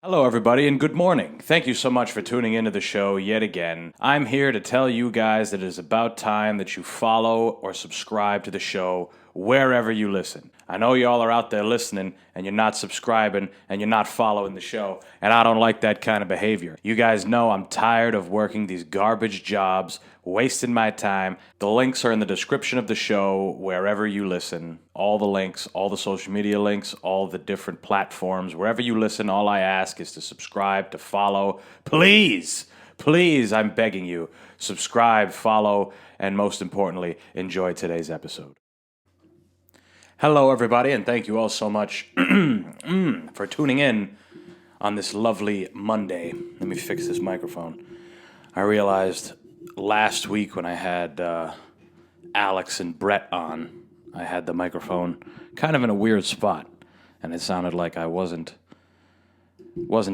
Hello, everybody, and good morning. Thank you so much for tuning into the show yet again. I'm here to tell you guys that it is about time that you follow or subscribe to the show wherever you listen. I know y'all are out there listening and you're not subscribing and you're not following the show, and I don't like that kind of behavior. You guys know I'm tired of working these garbage jobs, wasting my time. The links are in the description of the show wherever you listen. All the links, all the social media links, all the different platforms. Wherever you listen, all I ask is to subscribe, to follow. Please, please, I'm begging you, subscribe, follow, and most importantly, enjoy today's episode. Hello, everybody, and thank you all so much for tuning in on this lovely Monday. Let me fix this microphone. I realized last week when I had Alex and Brett on, I had the microphone kind of in a weird spot, and it sounded like I wasn't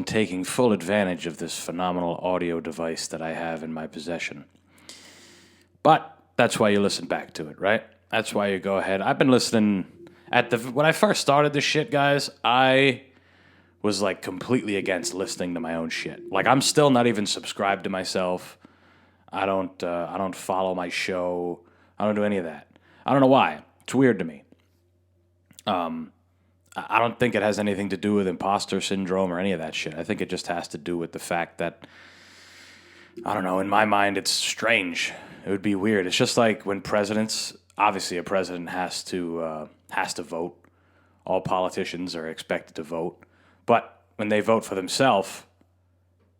taking full advantage of this phenomenal audio device that I have in my possession. But that's why you listen back to it, right? That's why you go ahead. I've been listening when I first started this shit, guys, I was like completely against listening to my own shit. Like I'm still not even subscribed to myself. I don't follow my show. I don't do any of that. I don't know why. It's weird to me. I don't think it has anything to do with imposter syndrome or any of that shit. I think it just has to do with the fact that, I don't know, in my mind it's strange. It would be weird. It's just like when presidents, obviously a president has to vote. All politicians are expected to vote. But when they vote for themselves,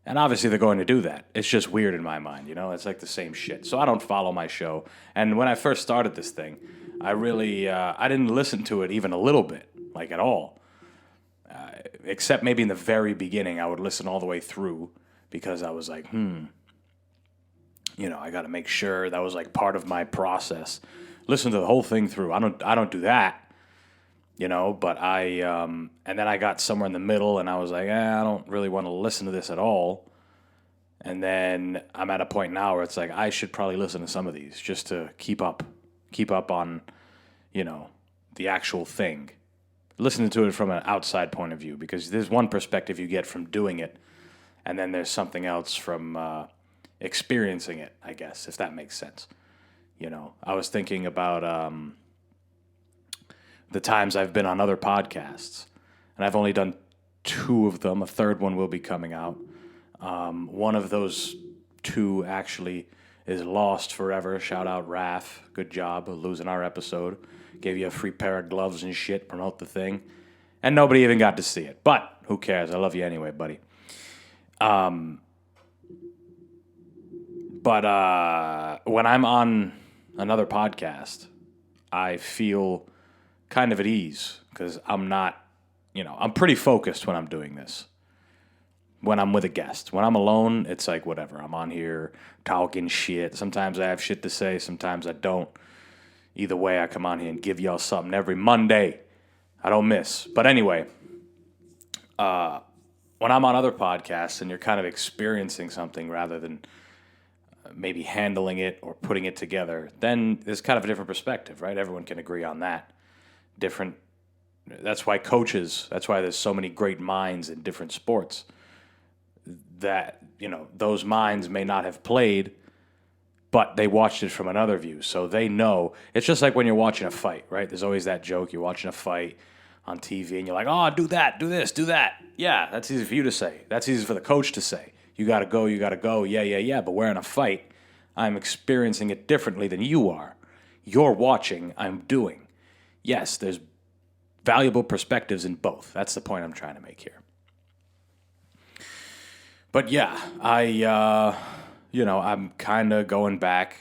and obviously they're going to do that, it's just weird in my mind, you know? It's like the same shit. So I don't follow my show. And when I first started this thing, I really, I didn't listen to it even a little bit, like at all. Except maybe in the very beginning, I would listen all the way through because I was like, I got to make sure that was like part of my process. Listen to the whole thing through. I don't do that. But and then I got somewhere in the middle and I was like, I don't really want to listen to this at all. And then I'm at a point now where it's like, I should probably listen to some of these just to keep up on, the actual thing. Listening to it from an outside point of view, because there's one perspective you get from doing it, and then there's something else from experiencing it, I guess, if that makes sense. I was thinking about the times I've been on other podcasts, and I've only done 2 of them. A third one will be coming out. One of those 2 actually is lost forever. Shout out Raph. Good job losing our episode. Gave you a free pair of gloves and shit. Promote the thing. And nobody even got to see it. But who cares? I love you anyway, buddy. But when I'm on another podcast, I feel kind of at ease because I'm not, I'm pretty focused when I'm doing this. When I'm with a guest. When I'm alone, it's like whatever. I'm on here talking shit. Sometimes I have shit to say. Sometimes I don't. Either way, I come on here and give y'all something every Monday. I don't miss. But anyway, when I'm on other podcasts and you're kind of experiencing something rather than maybe handling it or putting it together, then there's kind of a different perspective, right? Everyone can agree on that. That's why there's so many great minds in different sports that, those minds may not have played, but they watched it from another view. So they know. It's just like when you're watching a fight, right? There's always that joke. You're watching a fight on TV and you're like, oh, do that, do this, do that. Yeah, that's easy for you to say. That's easy for the coach to say. You got to go. Yeah. But we're in a fight. I'm experiencing it differently than you are. You're watching, I'm doing. Yes, there's valuable perspectives in both. That's the point I'm trying to make here. But yeah, I'm kind of going back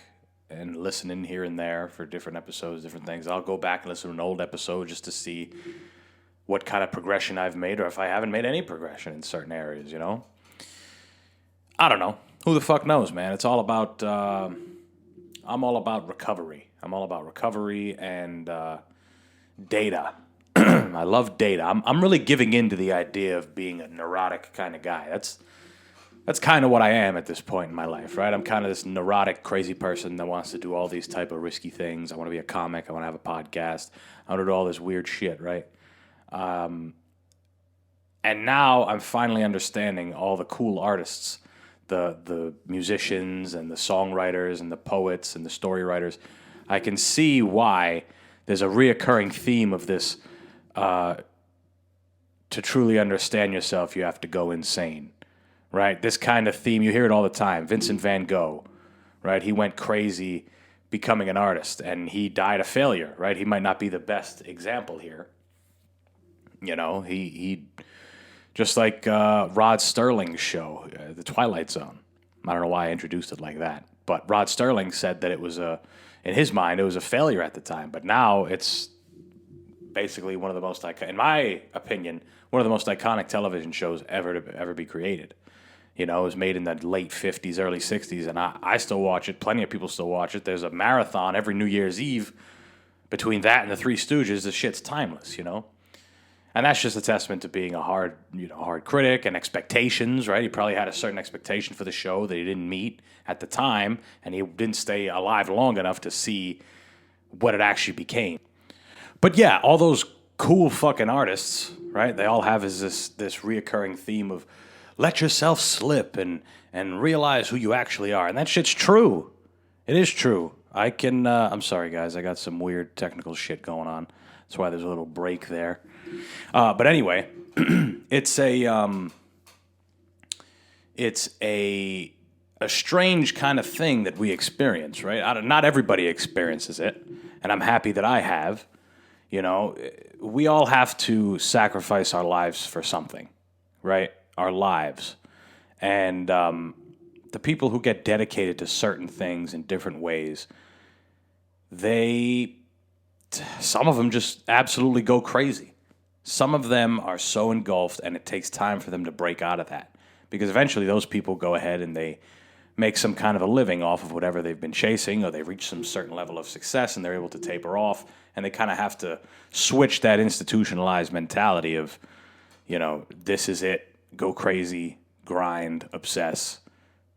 and listening here and there for different episodes, different things. I'll go back and listen to an old episode just to see what kind of progression I've made or if I haven't made any progression in certain areas, I don't know. Who the fuck knows, man? It's all about, I'm all about recovery. I'm all about recovery and data. I love data. I'm really giving in to the idea of being a neurotic kind of guy. That's kind of what I am at this point in my life, right? I'm kind of this neurotic, crazy person that wants to do all these type of risky things. I want to be a comic. I want to have a podcast. I want to do all this weird shit, right? And now I'm finally understanding all the cool artists, the musicians and the songwriters and the poets and the story writers. I can see why there's a reoccurring theme of this. To truly understand yourself, you have to go insane, right? This kind of theme, you hear it all the time. Vincent van Gogh, right? He went crazy becoming an artist, and he died a failure, right? He might not be the best example here. You know, he just like Rod Sterling's show, The Twilight Zone. I don't know why I introduced it like that, but Rod Sterling said that it was in his mind, it was a failure at the time, but now it's basically one of the most, in my opinion, one of the most iconic television shows ever to ever be created. You know, it was made in the late 50s, early 60s, and I still watch it. Plenty of people still watch it. There's a marathon every New Year's Eve between that and the Three Stooges. The shit's timeless, you know? And that's just a testament to being a hard critic and expectations, right? He probably had a certain expectation for the show that he didn't meet at the time, and he didn't stay alive long enough to see what it actually became. But yeah, all those cool fucking artists, right? They all have this reoccurring theme of let yourself slip and realize who you actually are. And that shit's true. It is true. I'm sorry, guys. I got some weird technical shit going on. That's why there's a little break there. But anyway, it's a strange kind of thing that we experience, right? Not everybody experiences it, and I'm happy that I have. You know, we all have to sacrifice our lives for something, right? Our lives. And the people who get dedicated to certain things in different ways, some of them just absolutely go crazy. Some of them are so engulfed, and it takes time for them to break out of that. Because eventually those people go ahead and they make some kind of a living off of whatever they've been chasing, or they reach some certain level of success and they're able to taper off, and they kind of have to switch that institutionalized mentality of, you know, this is it, go crazy, grind, obsess.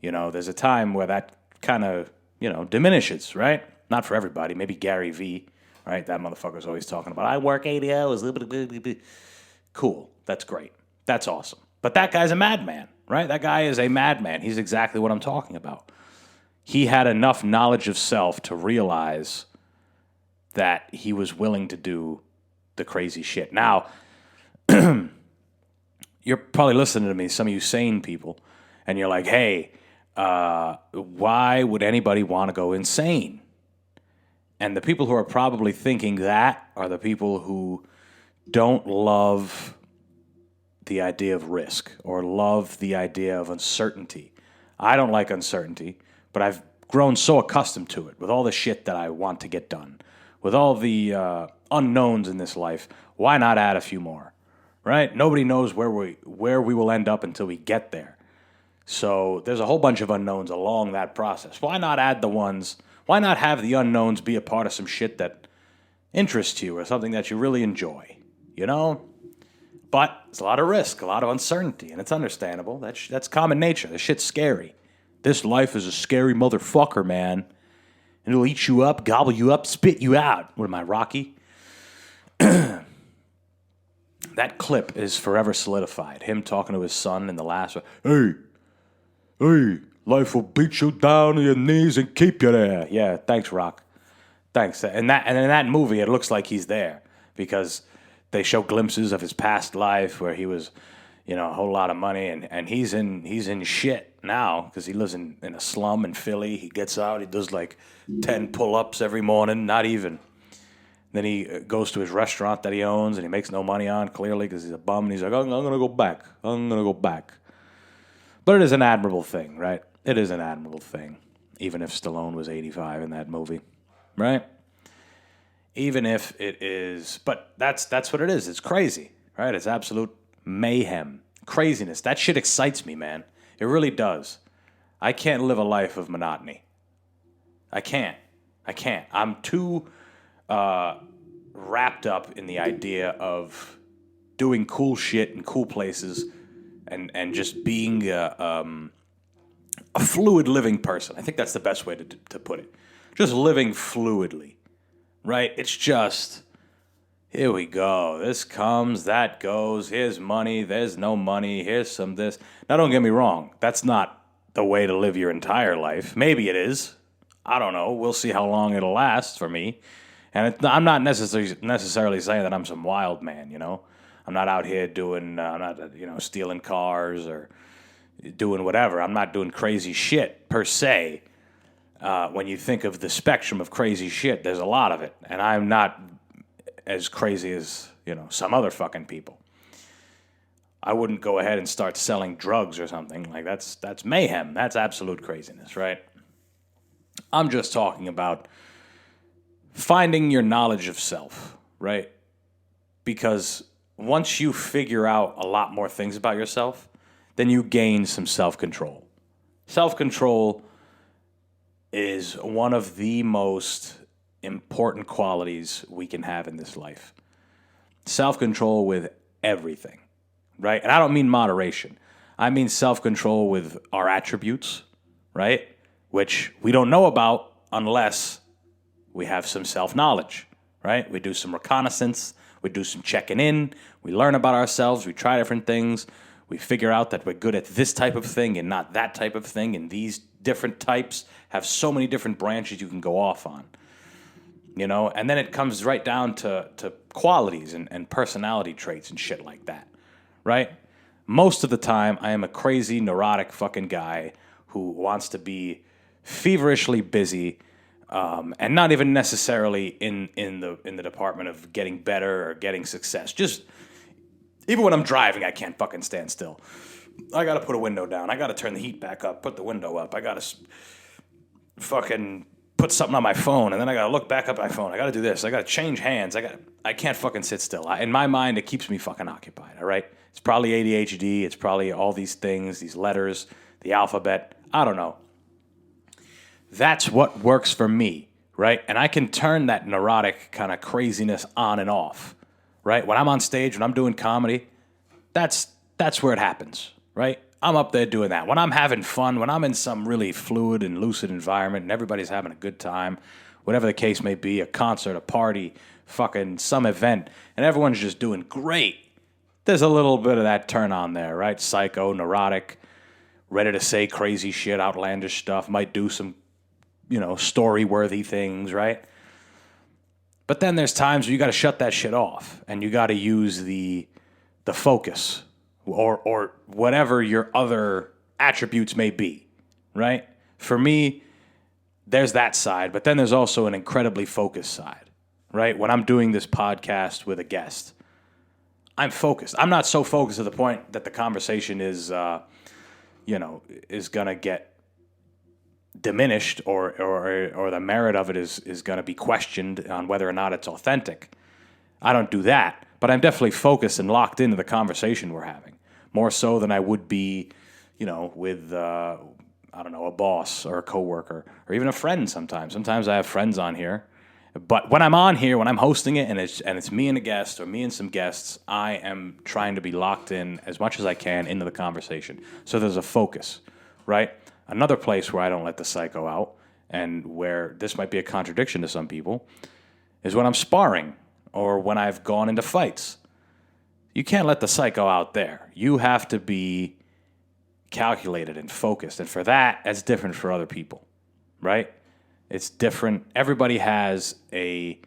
You know, there's a time where that kind of, diminishes, right? Not for everybody. Maybe Gary Vee, right? That motherfucker's always talking about, I work 80 hours. Cool. That's great. That's awesome. But that guy's a madman, right? That guy is a madman. He's exactly what I'm talking about. He had enough knowledge of self to realize that he was willing to do the crazy shit. Now, you're probably listening to me, some of you sane people, and you're like, hey, why would anybody want to go insane? And the people who are probably thinking that are the people who don't love the idea of risk or love the idea of uncertainty. I don't like uncertainty, but I've grown so accustomed to it with all the shit that I want to get done. With all the unknowns in this life, why not add a few more, right? Nobody knows where we will end up until we get there. So there's a whole bunch of unknowns along that process. Why not add the ones? Why not have the unknowns be a part of some shit that interests you or something that you really enjoy, you know? But it's a lot of risk, a lot of uncertainty, and it's understandable. That's common nature. This shit's scary. This life is a scary motherfucker, man. And it'll eat you up, gobble you up, spit you out. What am I, Rocky? That clip is forever solidified. Him talking to his son in the last one. Hey, life will beat you down to your knees and keep you there. Yeah, thanks, Rock. Thanks. And in that movie, it looks like he's there because they show glimpses of his past life where he was, a whole lot of money, and he's in shit now because he lives in a slum in Philly. He gets out, he does like 10 pull-ups every morning, not even. Then he goes to his restaurant that he owns and he makes no money on, clearly, because he's a bum, and he's like, I'm going to go back. I'm going to go back. But it is an admirable thing, right? It is an admirable thing, even if Stallone was 85 in that movie, right? Even if it is, but that's what it is. It's crazy, right? It's absolute mayhem, craziness. That shit excites me, man. It really does. I can't live a life of monotony. I can't. I'm too wrapped up in the idea of doing cool shit in cool places and just being a fluid living person. I think that's the best way to put it. Just living fluidly. Right? It's just, Here we go. This comes, that goes. Here's money. There's no money. Here's some this. Now, don't get me wrong. That's not the way to live your entire life. Maybe it is. I don't know. We'll see how long it'll last for me. And I'm not necessarily saying that I'm some wild man, you know. I'm not out here doing, I'm not, stealing cars or doing whatever. I'm not doing crazy shit per se. When you think of the spectrum of crazy shit, there's a lot of it. And I'm not as crazy as, some other fucking people. I wouldn't go ahead and start selling drugs or something. Like, that's mayhem. That's absolute craziness, right? I'm just talking about finding your knowledge of self, right? Because once you figure out a lot more things about yourself, then you gain some self-control. Self-control is one of the most important qualities we can have in this life. Self-control with everything, right? And I don't mean moderation. I mean self-control with our attributes, right? Which we don't know about unless we have some self-knowledge, right? We do some reconnaissance, we do some checking in, we learn about ourselves, we try different things, we figure out that we're good at this type of thing and not that type of thing, and these different types have so many different branches you can go off on. And then it comes right down to qualities and personality traits and shit like that, right? Most of the time, I am a crazy, neurotic fucking guy who wants to be feverishly busy, and not even necessarily in the department of getting better or getting success. Just even when I'm driving, I can't fucking stand still. I gotta put a window down. I gotta turn the heat back up. Put the window up. I gotta fucking put something on my phone, and then I gotta look back up my phone. I gotta do this. I gotta change hands. I can't fucking sit still. In my mind, it keeps me fucking occupied. All right. It's probably ADHD. It's probably all these things, these letters, the alphabet. I don't know. That's what works for me, right? And I can turn that neurotic kind of craziness on and off, right? When I'm on stage, when I'm doing comedy, that's where it happens, right? I'm up there doing that. When I'm having fun, when I'm in some really fluid and lucid environment and everybody's having a good time, whatever the case may be, a concert, a party, fucking some event, and everyone's just doing great, there's a little bit of that turn on there, right? Psycho, neurotic, ready to say crazy shit, outlandish stuff, might do some story-worthy things, right? But then there's times where you got to shut that shit off, and you got to use the focus or whatever your other attributes may be, right? For me, there's that side, but then there's also an incredibly focused side, right? When I'm doing this podcast with a guest, I'm focused. I'm not so focused to the point that the conversation is going to get diminished or the merit of it is going to be questioned on whether or not it's authentic. I don't do that, but I'm definitely focused and locked into the conversation we're having, more so than I would be, with, a boss or a coworker or even a friend sometimes. Sometimes I have friends on here, but when I'm on here, when I'm hosting it and it's me and a guest or me and some guests, I am trying to be locked in as much as I can into the conversation. So there's a focus, right? Another place where I don't let the psycho out, and where this might be a contradiction to some people, is when I'm sparring or when I've gone into fights. You can't let the psycho out there. You have to be calculated and focused. And for that, that's different for other people, right? It's different. Everybody has everyone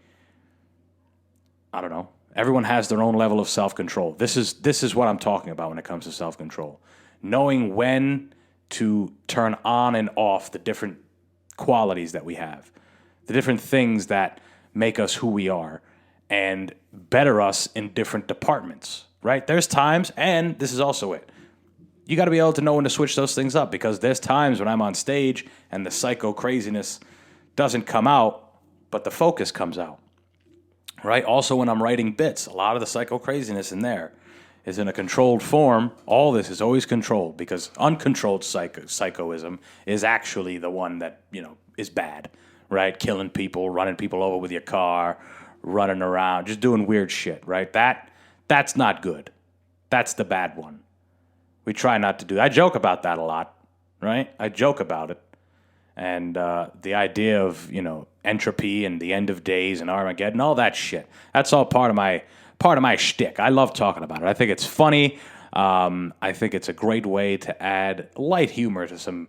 has their own level of self-control. This is what I'm talking about when it comes to self-control. Knowing when to turn on and off the different qualities that we have, the different things that make us who we are and better us in different departments, right? There's times, and this is also it, you got to be able to know when to switch those things up, because there's times when I'm on stage and the psycho craziness doesn't come out, but the focus comes out, right? Also, when I'm writing bits, a lot of the psycho craziness in there is in a controlled form. All this is always controlled, because uncontrolled psychoism is actually the one that, is bad, right? Killing people, running people over with your car, running around, just doing weird shit, right? That's not good. That's the bad one. We try not to do that. I joke about that a lot, right? I joke about it. And the idea of, entropy and the end of days and Armageddon, all that shit. That's all part of my shtick. I love talking about it. I think it's funny. I think it's a great way to add light humor to some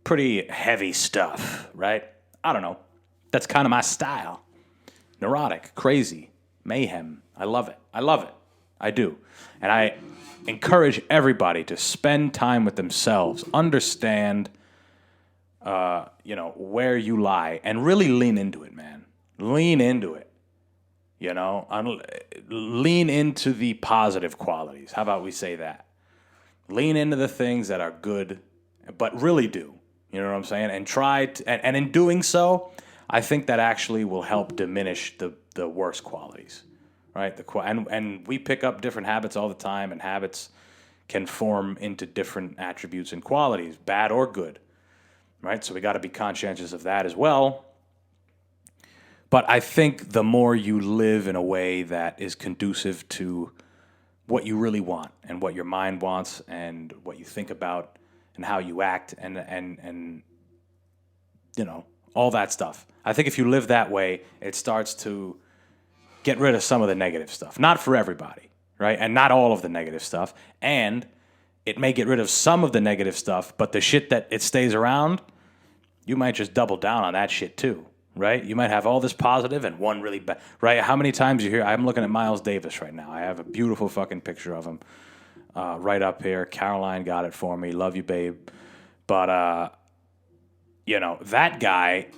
pretty heavy stuff, right? I don't know. That's kind of my style. Neurotic, crazy, mayhem. I love it. I love it. I do. And I encourage everybody to spend time with themselves, understand, where you lie, and really lean into it, man. Lean into it. Lean into the positive qualities. How about we say that? Lean into the things that are good, but really do. You know what I'm saying? And and in doing so, I think that actually will help diminish the worst qualities, right? And we pick up different habits all the time, and habits can form into different attributes and qualities, bad or good, right? So we got to be conscientious of that as well. But I think the more you live in a way that is conducive to what you really want and what your mind wants and what you think about and how you act and all that stuff. I think if you live that way, it starts to get rid of some of the negative stuff. Not for everybody, right? And not all of the negative stuff. And it may get rid of some of the negative stuff, but the shit that it stays around, you might just double down on that shit too, right? You might have all this positive and one really bad, right? How many times you hear, I'm looking at Miles Davis right now. I have a beautiful fucking picture of him right up here. Caroline got it for me. Love you, babe. But, that guy,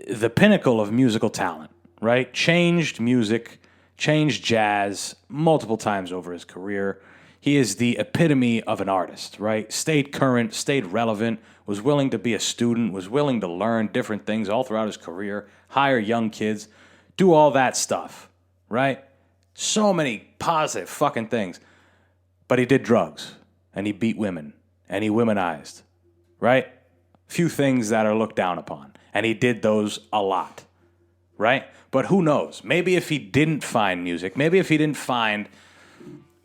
the pinnacle of musical talent, right? Changed music, changed jazz multiple times over his career. He is the epitome of an artist, right? Stayed current, stayed relevant, was willing to be a student, was willing to learn different things all throughout his career, hire young kids, do all that stuff, right? So many positive fucking things. But he did drugs, and he beat women, and he womanized, right? Few things that are looked down upon. And he did those a lot, right? But who knows? Maybe if he didn't find music, maybe if he didn't find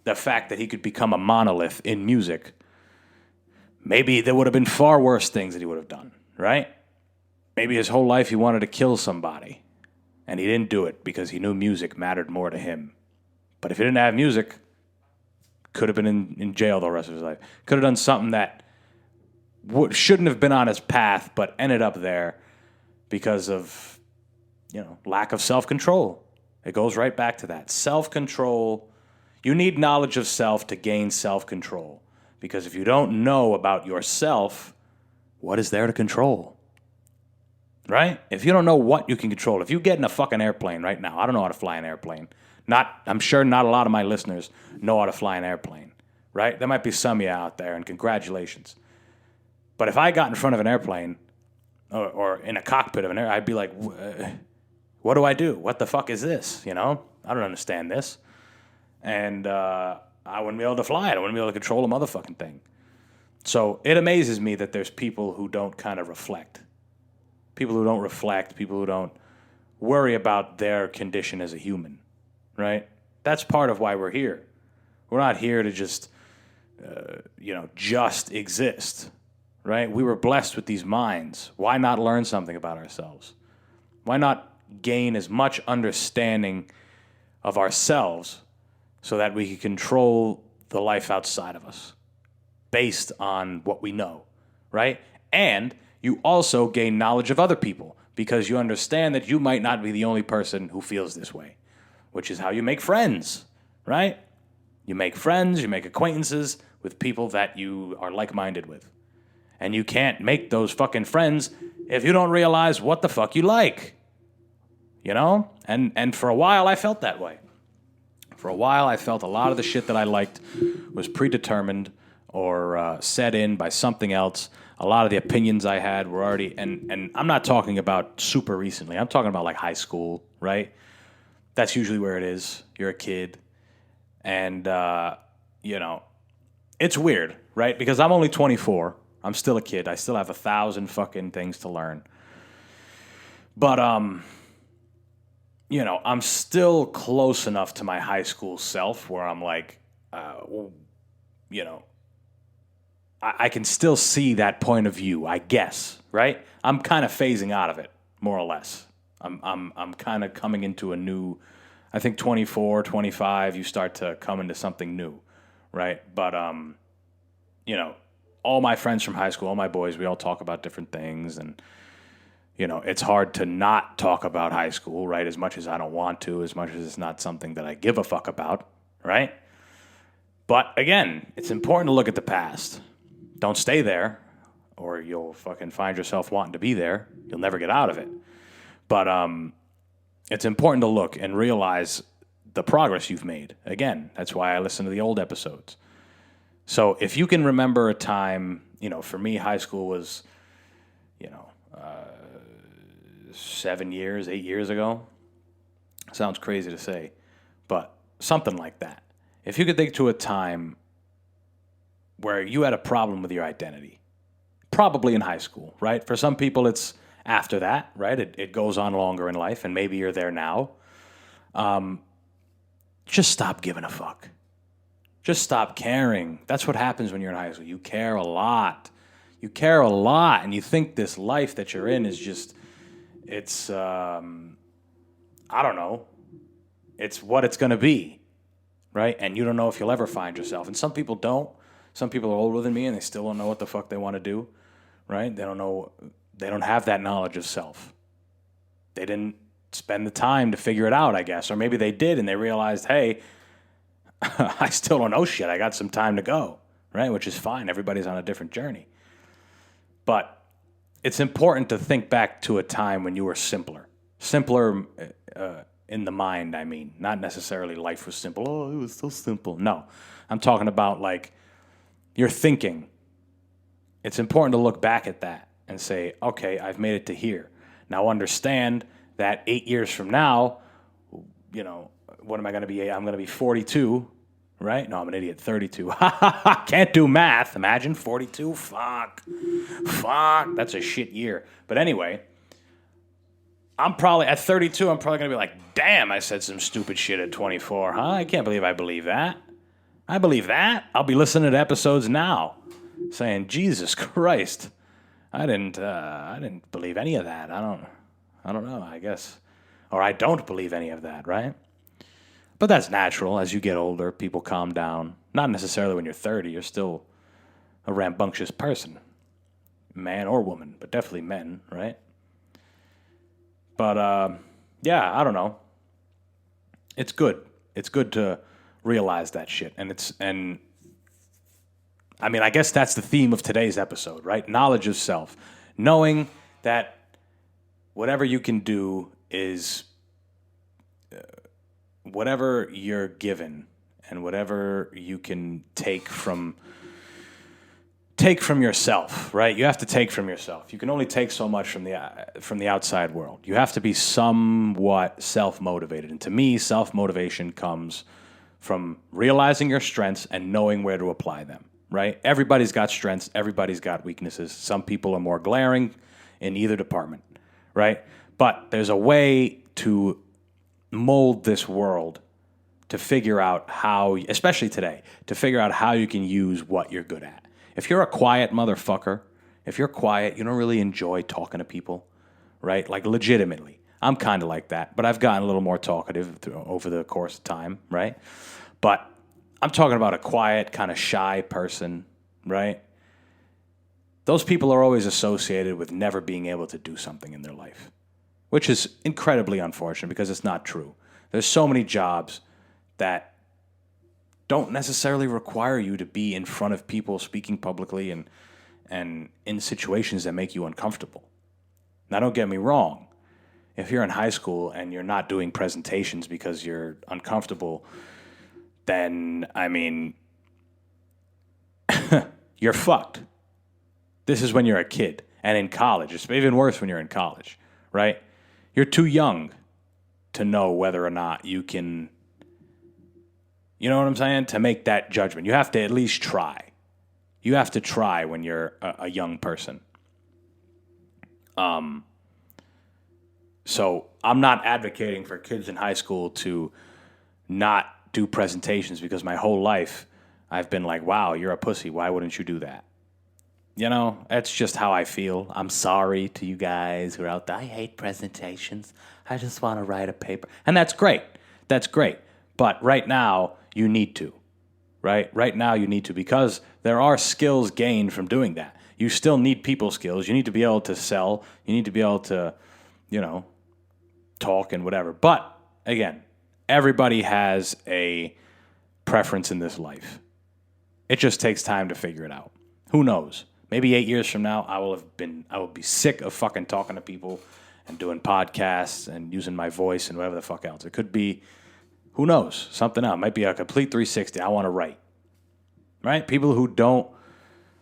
the fact that he could become a monolith in music, maybe there would have been far worse things that he would have done, right? Maybe his whole life he wanted to kill somebody, and he didn't do it because he knew music mattered more to him. But if he didn't have music, could have been in jail the rest of his life. Could have done something that shouldn't have been on his path, but ended up there because of, lack of self-control. It goes right back to that. Self-control. You need knowledge of self to gain self-control. Because if you don't know about yourself, what is there to control? Right? If you don't know what you can control, if you get in a fucking airplane right now, I don't know how to fly an airplane. I'm sure not a lot of my listeners know how to fly an airplane. Right? There might be some of you out there, and congratulations. But if I got in front of an airplane or in a cockpit of an airplane, I'd be like, what do I do? What the fuck is this? I don't understand this. And I wouldn't be able to fly it. I wouldn't be able to control a motherfucking thing. So it amazes me that there's people who don't kind of reflect. People who don't reflect, people who don't worry about their condition as a human, right? That's part of why we're here. We're not here to just exist. Right? We were blessed with these minds. Why not learn something about ourselves? Why not gain as much understanding of ourselves so that we can control the life outside of us based on what we know, right? And you also gain knowledge of other people because you understand that you might not be the only person who feels this way, which is how you make friends, right? You make friends, you make acquaintances with people that you are like-minded with. And you can't make those fucking friends if you don't realize what the fuck you like. And for a while, I felt that way. For a while, I felt a lot of the shit that I liked was predetermined or set in by something else. A lot of the opinions I had were already... And I'm not talking about super recently. I'm talking about like high school, right? That's usually where it is. You're a kid. And, it's weird, right? Because I'm only 24. I'm still a kid. I still have 1,000 fucking things to learn. But, I'm still close enough to my high school self where I'm like, I can still see that point of view, I guess, right? I'm kind of phasing out of it, more or less, I'm kind of coming into a new, I think 24, 25, you start to come into something new, right? But you know, all my friends from high school, all my boys, we all talk about different things, and it's hard to not talk about high school, right? As much as I don't want to, as much as it's not something that I give a fuck about, right? But again, it's important to look at the past. Don't stay there, or you'll fucking find yourself wanting to be there. You'll never get out of it. But it's important to look and realize the progress you've made. Again, that's why I listen to the old episodes. So if you can remember a time, for me, high school was, 7 years, 8 years ago. Sounds crazy to say, but something like that. If you could think to a time where you had a problem with your identity, probably in high school, right? For some people, it's after that, right? It goes on longer in life, and maybe you're there now. Just stop giving a fuck. Just stop caring. That's what happens when you're in high school. You care a lot. You care a lot, and you think this life that you're in is just, it's, I don't know. It's what it's going to be, right? And you don't know if you'll ever find yourself. And some people don't. Some people are older than me, and they still don't know what the fuck they want to do, right? They don't know. They don't have that knowledge of self. They didn't spend the time to figure it out, I guess. Or maybe they did, and they realized, hey, I still don't know shit. I got some time to go, right? Which is fine. Everybody's on a different journey. But it's important to think back to a time when you were simpler. Simpler in the mind, I mean. Not necessarily life was simple. Oh, it was so simple. No. I'm talking about, like, your thinking. It's important to look back at that and say, okay, I've made it to here. Now understand that 8 years from now, what am I going to be? I'm going to be 42, right? No, I'm an idiot. 32. Can't do math. Imagine 42. Fuck. That's a shit year. But anyway, I'm probably, at 32, I'm probably going to be like, damn, I said some stupid shit at 24, huh? I can't believe I believe that. I believe that. I'll be listening to episodes now saying, Jesus Christ, I didn't believe any of that. I don't know, I guess. Or I don't believe any of that, right? But that's natural. As you get older, people calm down. Not necessarily when you're 30. You're still a rambunctious person. Man or woman, but definitely men, right? But, yeah, I don't know. It's good. It's good to realize that shit. And I mean, I guess that's the theme of today's episode, right? Knowledge of self. Knowing that whatever you can do is whatever you're given and whatever you can take from yourself, right? You have to take from yourself. You can only take so much from the outside world. You have to be somewhat self-motivated. And to me, self-motivation comes from realizing your strengths and knowing where to apply them, right? Everybody's got strengths. Everybody's got weaknesses. Some people are more glaring in either department, right? But there's a way to mold this world to figure out how, especially today, to figure out how you can use what you're good at. If you're a quiet motherfucker, if you're quiet, you don't really enjoy talking to people, right? Like legitimately. I'm kind of like that, but I've gotten a little more talkative over the course of time, right? But I'm talking about a quiet, kind of shy person, right? Those people are always associated with never being able to do something in their life, which is incredibly unfortunate because it's not true. There's so many jobs that don't necessarily require you to be in front of people speaking publicly and in situations that make you uncomfortable. Now, don't get me wrong. If you're in high school and you're not doing presentations because you're uncomfortable, then, I mean, you're fucked. This is when you're a kid. And in college, it's even worse when you're in college, right? You're too young to know whether or not you can, you know what I'm saying? To make that judgment. You have to at least try. You have to try when you're a young person. So I'm not advocating for kids in high school to not do presentations because my whole life I've been like, wow, you're a pussy. Why wouldn't you do that? That's just how I feel. I'm sorry to you guys who are out there. I hate presentations. I just want to write a paper. And that's great. That's great. But right now, you need to. Right? Right now, you need to, because there are skills gained from doing that. You still need people skills. You need to be able to sell. You need to be able to, talk and whatever. But, again, everybody has a preference in this life. It just takes time to figure it out. Who knows? Maybe 8 years from now, I will be sick of fucking talking to people and doing podcasts and using my voice and whatever the fuck else. It could be, who knows, something else. It might be a complete 360. I want to write. Right? People who don't,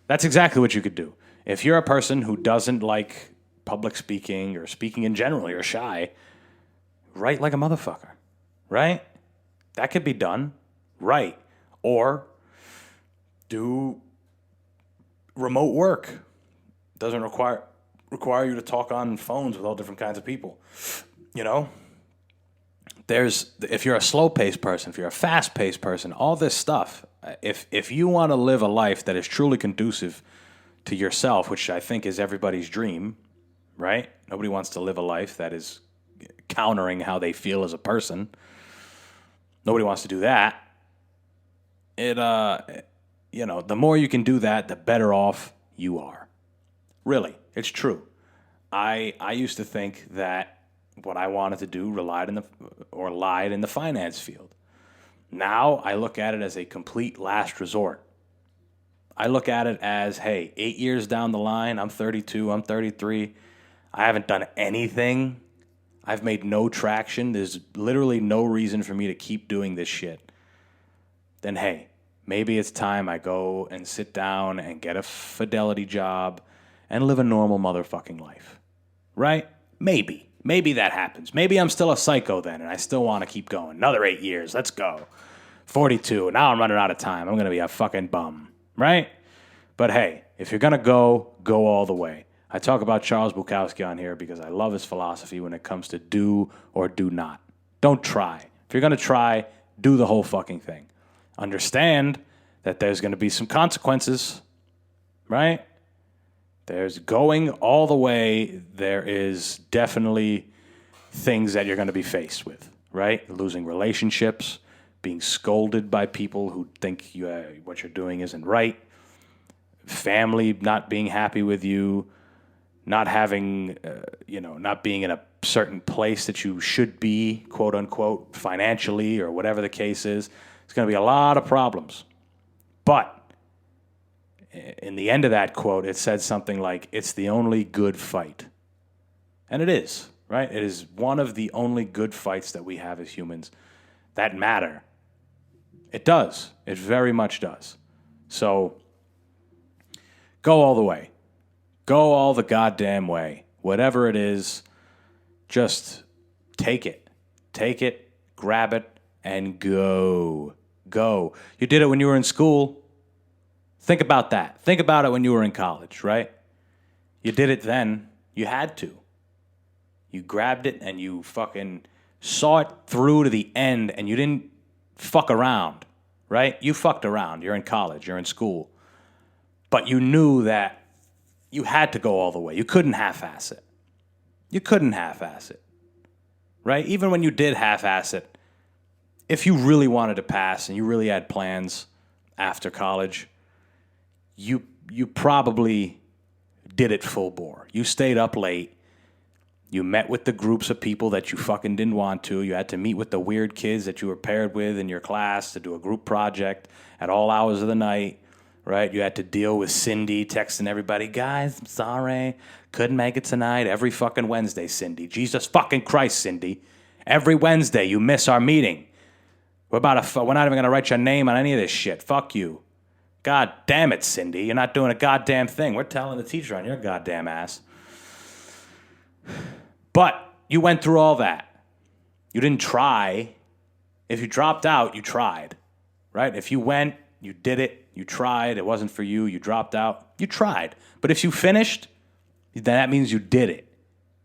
that's exactly what you could do. If you're a person who doesn't like public speaking or speaking in general, you're shy, write like a motherfucker. Right? That could be done. Right. Or do remote work. Doesn't require you to talk on phones with all different kinds of people. If you're a slow-paced person, if you're a fast-paced person, all this stuff, if you want to live a life that is truly conducive to yourself, which I think is everybody's dream, right? Nobody wants to live a life that is countering how they feel as a person. Nobody wants to do that. The more you can do that, the better off you are. Really, it's true. I used to think that what I wanted to do lied in the finance field. Now I look at it as a complete last resort. I look at it as, hey, 8 years down the line, I'm 32, I'm 33, I haven't done anything. I've made no traction. There's literally no reason for me to keep doing this shit. Then, hey, maybe it's time I go and sit down and get a fidelity job and live a normal motherfucking life. Right? Maybe. Maybe that happens. Maybe I'm still a psycho then and I still want to keep going. Another 8 years. Let's go. 42. Now I'm running out of time. I'm going to be a fucking bum. Right? But hey, if you're going to go all the way. I talk about Charles Bukowski on here because I love his philosophy when it comes to do or do not. Don't try. If you're going to try, do the whole fucking thing. Understand that there's going to be some consequences, right? There's going all the way. There is definitely things that you're going to be faced with, right? Losing relationships, being scolded by people who think what you're doing isn't right, family not being happy with you, not having, not being in a certain place that you should be, quote unquote, financially or whatever the case is. It's going to be a lot of problems. But in the end of that quote, it said something like, it's the only good fight. And it is, right? It is one of the only good fights that we have as humans that matter. It does. It very much does. So go all the way. Go all the goddamn way. Whatever it is, just take it. Take it, grab it, and go. Go. You did it when you were in school. Think about that. Think about it when you were in college, right? You did it then. You had to. You grabbed it and you fucking saw it through to the end and you didn't fuck around, right? You fucked around. You're in college. You're in school. But you knew that you had to go all the way. You couldn't half-ass it. You couldn't half-ass it, right? Even when you did half-ass it, if you really wanted to pass and you really had plans after college, you probably did it full bore. You stayed up late. You met with the groups of people that you fucking didn't want to. You had to meet with the weird kids that you were paired with in your class to do a group project at all hours of the night, right? You had to deal with Cindy texting everybody, guys, I'm sorry, couldn't make it tonight. Every fucking Wednesday, Cindy. Jesus fucking Christ, Cindy. Every Wednesday you miss our meeting. We're not even going to write your name on any of this shit. Fuck you. God damn it, Cindy. You're not doing a goddamn thing. We're telling the teacher on your goddamn ass. But you went through all that. You didn't try. If you dropped out, you tried. Right? If you went, you did it, you tried, it wasn't for you, you dropped out, you tried. But if you finished, then that means you did it.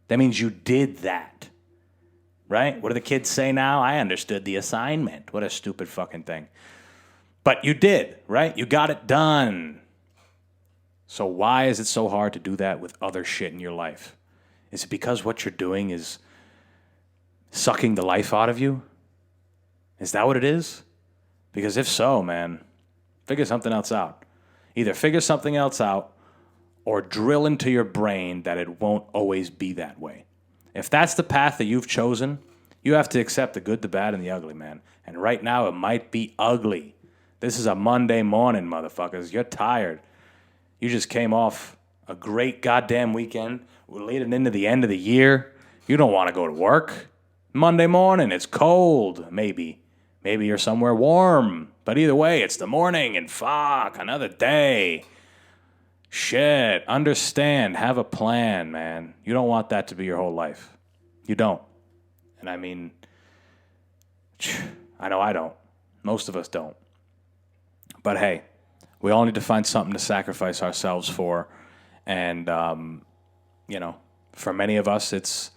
That means you did that. Right? What do the kids say now? I understood the assignment. What a stupid fucking thing. But you did, right? You got it done. So why is it so hard to do that with other shit in your life? Is it because what you're doing is sucking the life out of you? Is that what it is? Because if so, man, figure something else out. Either figure something else out or drill into your brain that it won't always be that way. If that's the path that you've chosen, you have to accept the good, the bad, and the ugly, man. And right now, it might be ugly. This is a Monday morning, motherfuckers. You're tired. You just came off a great goddamn weekend. We're leading into the end of the year. You don't want to go to work. Monday morning, it's cold, maybe. Maybe you're somewhere warm. But either way, it's the morning, and fuck, another day. Shit, understand, have a plan, man. You don't want that to be your whole life. You don't. And I mean, I know I don't. Most of us don't. But hey, we all need to find something to sacrifice ourselves for. And, for many of us, it's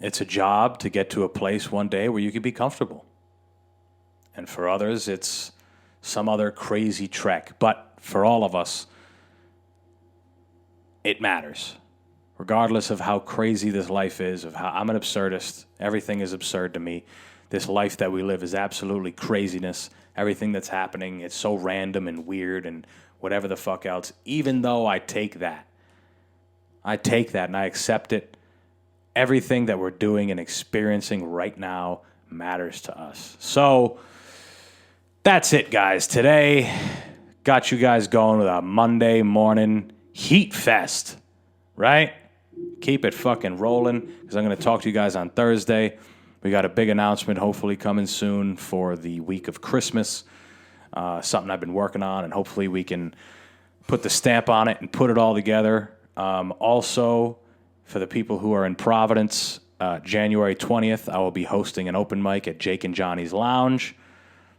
a job to get to a place one day where you can be comfortable. And for others, it's some other crazy trek. But for all of us, it matters. Regardless of how crazy this life is, of how I'm an absurdist, everything is absurd to me. This life that we live is absolutely craziness. Everything that's happening, it's so random and weird and whatever the fuck else. Even though I take that and I accept it. Everything that we're doing and experiencing right now matters to us. So that's it, guys. Today, got you guys going with a Monday morning heat fest, right? Keep it fucking rolling, because I'm going to talk to you guys on Thursday. We got a big announcement hopefully coming soon for the week of Christmas. Something I've been working on, and hopefully we can put the stamp on it and put it all together. Also, for the people who are in Providence, January 20th, I will be hosting an open mic at Jake and Johnny's Lounge.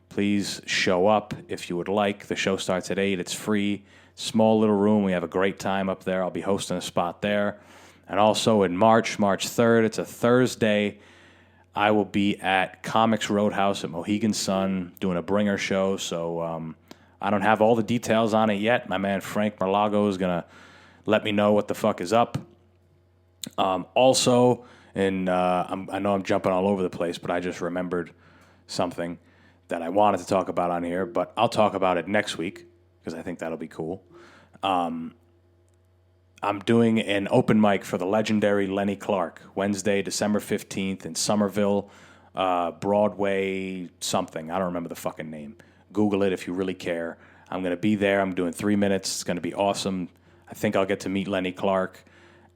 Please show up if you would like. The show starts at 8. It's free. Small little room. We have a great time up there. I'll be hosting a spot there. And also in March 3rd, it's a Thursday, I will be at Comics Roadhouse at Mohegan Sun doing a bringer show. So I don't have all the details on it yet. My man Frank Marlago is going to let me know what the fuck is up. Also, and I know I'm jumping all over the place, but I just remembered something that I wanted to talk about on here, but I'll talk about it next week because I think that'll be cool. I'm doing an open mic for the legendary Lenny Clark, Wednesday, December 15th in Somerville, Broadway something. I don't remember the fucking name. Google it if you really care. I'm going to be there. I'm doing 3 minutes. It's going to be awesome. I think I'll get to meet Lenny Clark.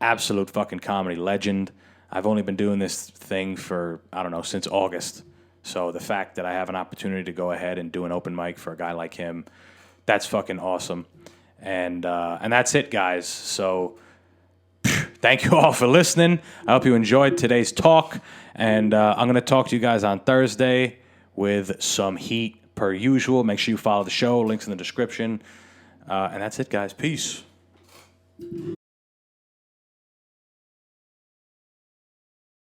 Absolute fucking comedy legend. I've only been doing this thing for, since August. So the fact that I have an opportunity to go ahead and do an open mic for a guy like him, that's fucking awesome. And that's it, guys. So thank you all for listening. I hope you enjoyed today's talk. And I'm going to talk to you guys on Thursday with some heat per usual. Make sure you follow the show. Links in the description. And that's it, guys. Peace.